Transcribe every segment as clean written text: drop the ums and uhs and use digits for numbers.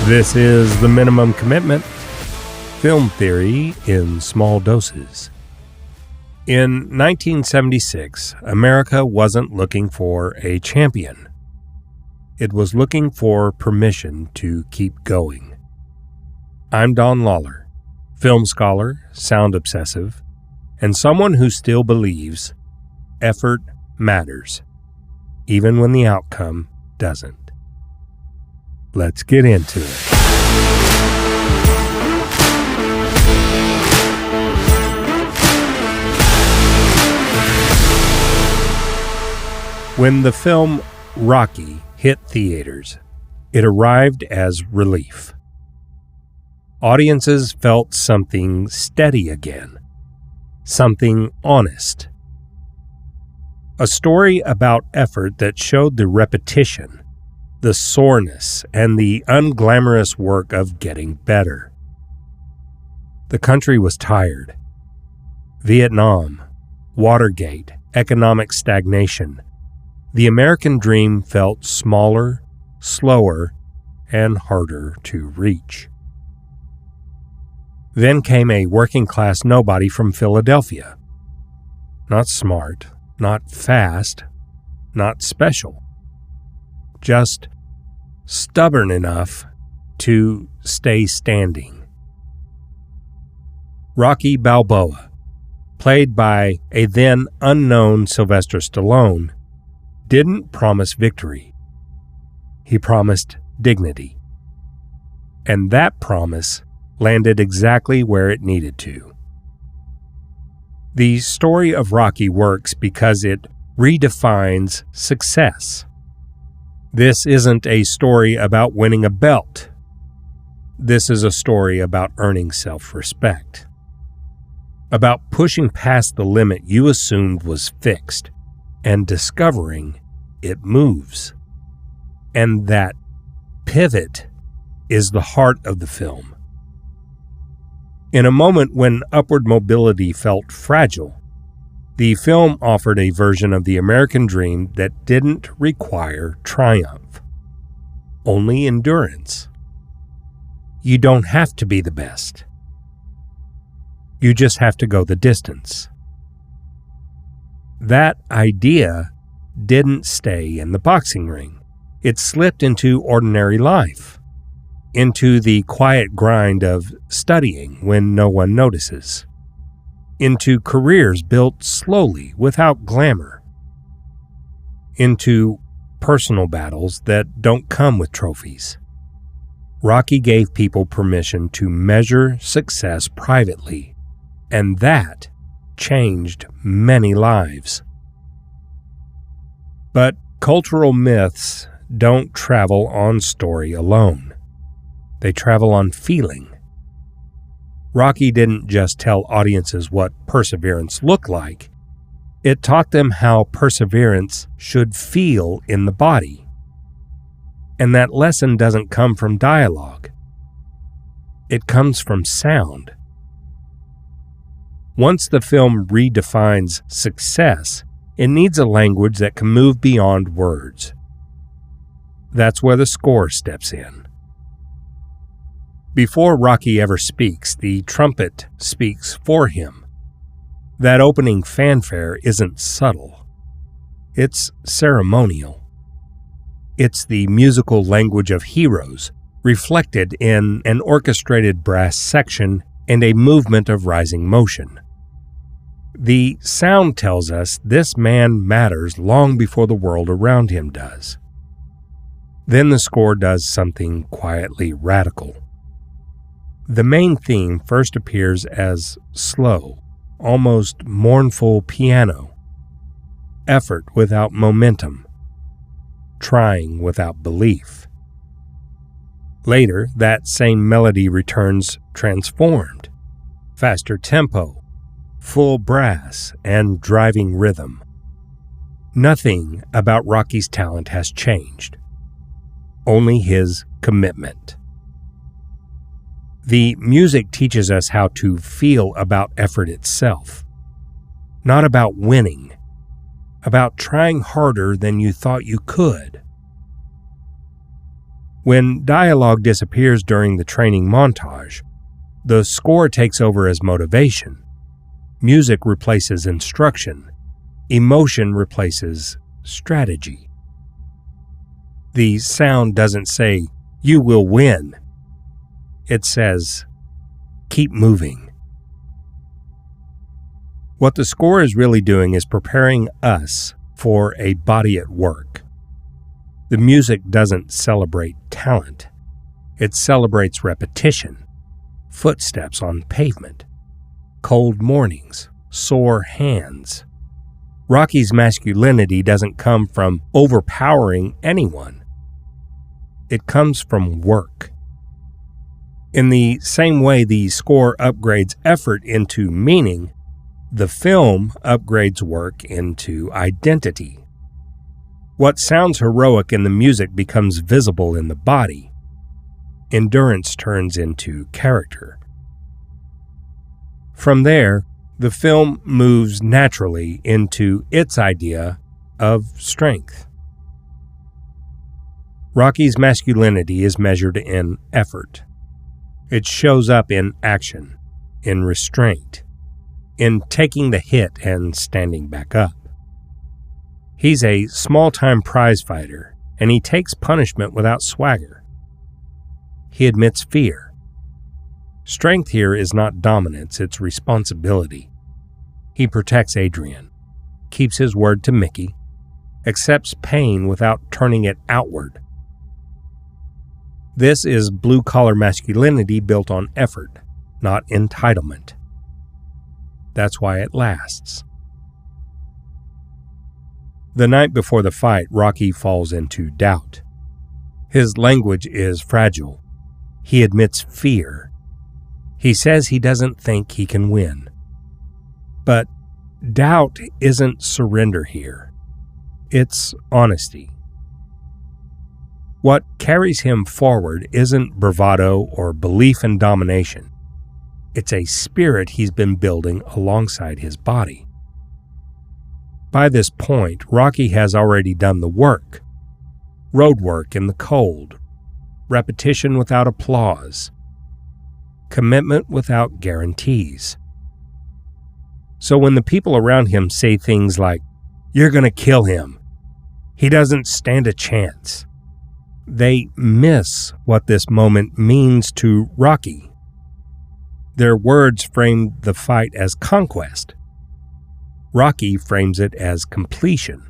This is The Minimum Commitment, film theory in small doses. In 1976, America wasn't looking for a champion. It was looking for permission to keep going. I'm Don Lawler, film scholar, sound obsessive, and someone who still believes effort matters, even when the outcome doesn't. Let's get into it. When the film Rocky hit theaters, it arrived as relief. Audiences felt something steady again, something honest. A story about effort that showed the repetition, the soreness, and the unglamorous work of getting better. The country was tired. Vietnam, Watergate, economic stagnation. The American dream felt smaller, slower, and harder to reach. Then came a working-class nobody from Philadelphia. Not smart, not fast, not special. Just stubborn enough to stay standing. Rocky Balboa, played by a then unknown Sylvester Stallone, didn't promise victory. He promised dignity. And that promise landed exactly where it needed to. The story of Rocky works because it redefines success. This isn't a story about winning a belt. This is a story about earning self-respect. About pushing past the limit you assumed was fixed and discovering it moves. And that pivot is the heart of the film. In a moment when upward mobility felt fragile, the film offered a version of the American dream that didn't require triumph, only endurance. You don't have to be the best. You just have to go the distance. That idea didn't stay in the boxing ring. It slipped into ordinary life, into the quiet grind of studying when no one notices, into careers built slowly without glamour, into personal battles that don't come with trophies. Rocky gave people permission to measure success privately, and that changed many lives. But cultural myths don't travel on story alone. They travel on feeling. Rocky didn't just tell audiences what perseverance looked like. It taught them how perseverance should feel in the body. And that lesson doesn't come from dialogue. It comes from sound. Once the film redefines success, it needs a language that can move beyond words. That's where the score steps in. Before Rocky ever speaks, the trumpet speaks for him. That opening fanfare isn't subtle. It's ceremonial. It's the musical language of heroes, reflected in an orchestrated brass section and a movement of rising motion. The sound tells us this man matters long before the world around him does. Then the score does something quietly radical. The main theme first appears as slow, almost mournful piano, effort without momentum, trying without belief. Later, that same melody returns transformed, faster tempo, full brass, and driving rhythm. Nothing about Rocky's talent has changed, only his commitment. The music teaches us how to feel about effort itself, not about winning, about trying harder than you thought you could. When dialogue disappears during the training montage, the score takes over as motivation. Music replaces instruction. Emotion replaces strategy. The sound doesn't say, "You will win." It says, "Keep moving." What the score is really doing is preparing us for a body at work. The music doesn't celebrate talent. It celebrates repetition, footsteps on pavement, cold mornings, sore hands. Rocky's masculinity doesn't come from overpowering anyone. It comes from work. In the same way the score upgrades effort into meaning, the film upgrades work into identity. What sounds heroic in the music becomes visible in the body. Endurance turns into character. From there, the film moves naturally into its idea of strength. Rocky's masculinity is measured in effort. It shows up in action, in restraint, in taking the hit and standing back up. He's a small-time prize fighter, and he takes punishment without swagger. He admits fear. Strength here is not dominance, it's responsibility. He protects Adrian, keeps his word to Mickey, accepts pain without turning it outward. This is blue-collar masculinity built on effort, not entitlement. That's why it lasts. The night before the fight, Rocky falls into doubt. His language is fragile. He admits fear. He says he doesn't think he can win. But doubt isn't surrender here. It's honesty. What carries him forward isn't bravado or belief in domination. It's a spirit he's been building alongside his body. By this point, Rocky has already done the work. Road work in the cold, repetition without applause, commitment without guarantees. So when the people around him say things like, "You're going to kill him," "He doesn't stand a chance," they miss what this moment means to Rocky. Their words frame the fight as conquest. Rocky frames it as completion.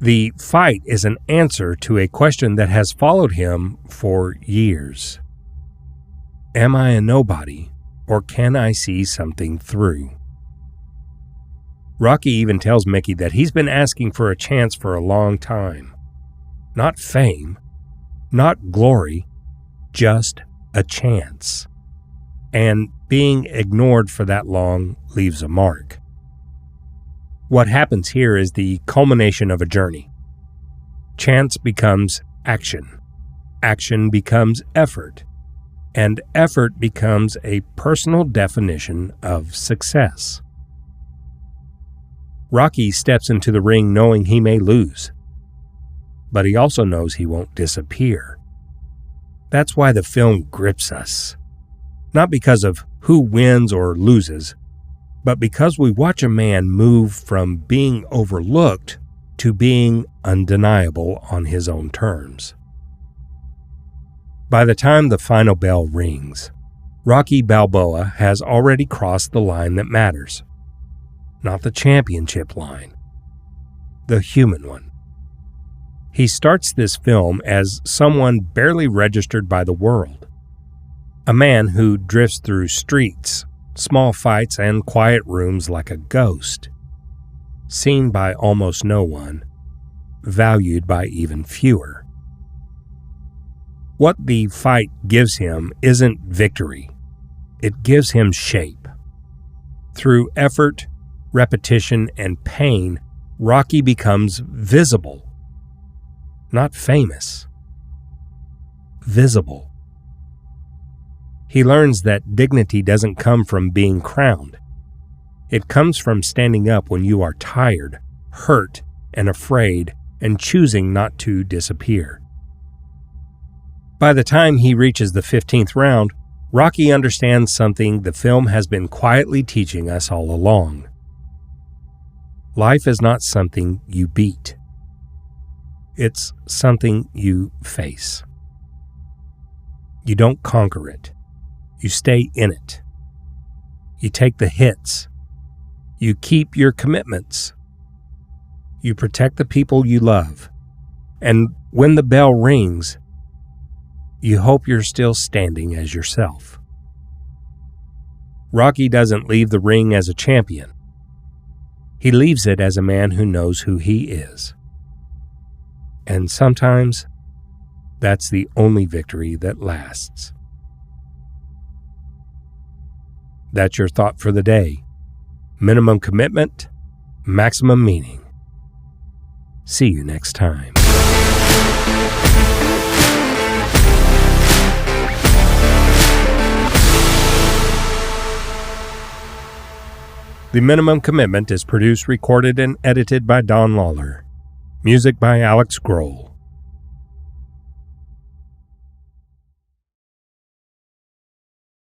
The fight is an answer to a question that has followed him for years. Am I a nobody, or can I see something through? Rocky even tells Mickey that he's been asking for a chance for a long time. Not fame, not glory, just a chance. And being ignored for that long leaves a mark. What happens here is the culmination of a journey. Chance becomes action. Action becomes effort. And effort becomes a personal definition of success. Rocky steps into the ring knowing he may lose. But he also knows he won't disappear. That's why the film grips us. Not because of who wins or loses, but because we watch a man move from being overlooked to being undeniable on his own terms. By the time the final bell rings, Rocky Balboa has already crossed the line that matters. Not the championship line, the human one. He starts this film as someone barely registered by the world. A man who drifts through streets, small fights, and quiet rooms like a ghost. Seen by almost no one, valued by even fewer. What the fight gives him isn't victory. It gives him shape. Through effort, repetition, and pain, Rocky becomes visible. Not famous. Visible. He learns that dignity doesn't come from being crowned. It comes from standing up when you are tired, hurt, and afraid, and choosing not to disappear. By the time he reaches the 15th round, Rocky understands something the film has been quietly teaching us all along. Life is not something you beat. It's something you face. You don't conquer it. You stay in it. You take the hits. You keep your commitments. You protect the people you love. And when the bell rings, you hope you're still standing as yourself. Rocky doesn't leave the ring as a champion. He leaves it as a man who knows who he is. And sometimes, that's the only victory that lasts. That's your thought for the day. Minimum commitment, maximum meaning. See you next time. The Minimum Commitment is produced, recorded, and edited by Don Lawler. Music by Alex Grohl.